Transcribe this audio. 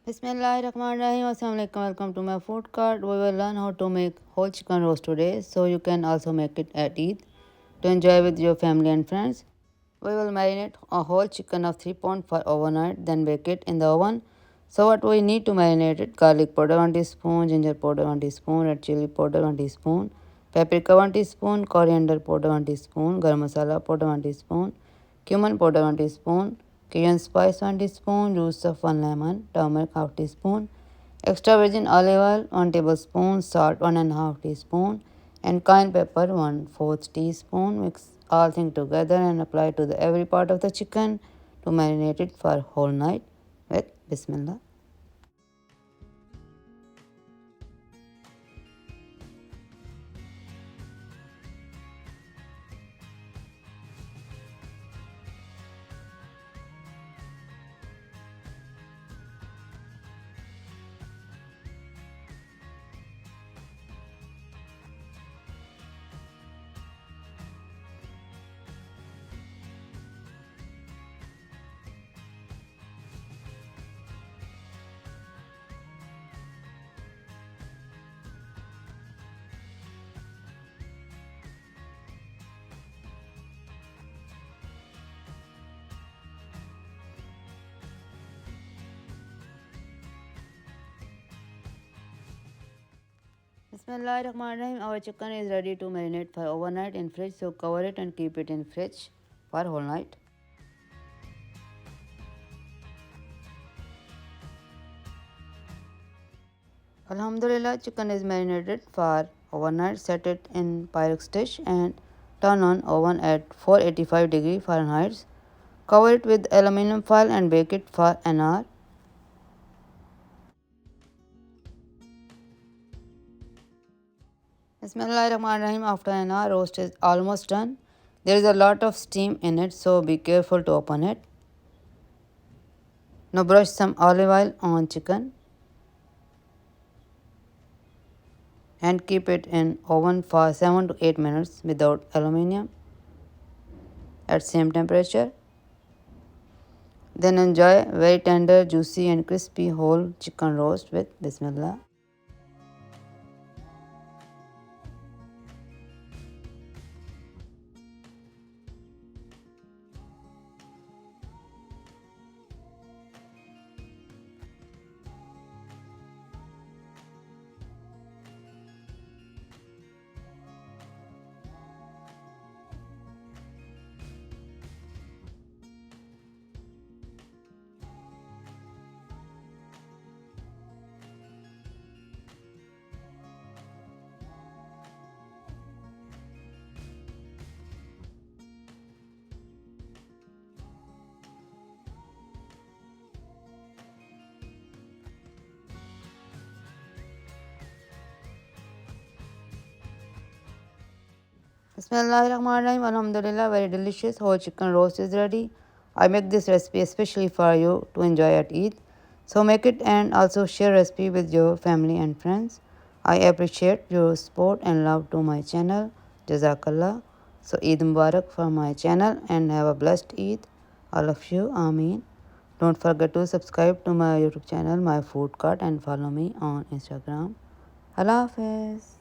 Bismillahirrahmanirrahim. Assalamualaikum. Welcome to my food cart. We will learn how to make whole chicken roast today, so you can also make it at Eid to enjoy with your family and friends. We will marinate a whole chicken of 3 pounds for overnight, then bake it in the oven. So what we need to marinate it: garlic powder 1 teaspoon, ginger powder 1 teaspoon, red chili powder 1 teaspoon, paprika 1 teaspoon, coriander powder 1 teaspoon, garam masala powder 1 teaspoon, cumin powder 1 teaspoon, Cajun spice 1 teaspoon, juice of 1 lemon, turmeric half teaspoon, extra virgin olive oil 1 tablespoon, salt 1.5 teaspoon, and cayenne pepper 1/4 teaspoon. Mix all things together and apply to every part of the chicken to marinate it for whole night with Bismillah. Bismillahirrahmanirrahim. Our chicken is ready to marinate for overnight in fridge, so cover it and keep it in fridge for whole night. Alhamdulillah, chicken is marinated for overnight. Set it in Pyrex dish and turn on oven at 485 Fahrenheit. Cover it with aluminum foil and bake it for an hour. Bismillahirrahmanirrahim. After an hour, roast is almost done. There is a lot of steam in it, so be careful to open it. Now brush some olive oil on chicken and keep it in oven for 7 to 8 minutes without aluminum at same temperature. Then enjoy very tender, juicy and crispy whole chicken roast with Bismillah. Bismillahirrahmanirrahim. Alhamdulillah, very delicious whole chicken roast is ready. I make this recipe especially for you to enjoy at Eid. So make it and also share recipe with your family and friends. I appreciate your support and love to my channel. Jazakallah. So Eid Mubarak for my channel and have a blessed Eid. All of you. Ameen. Don't forget to subscribe to my YouTube channel, my food cart, and follow me on Instagram. Allah Hafiz.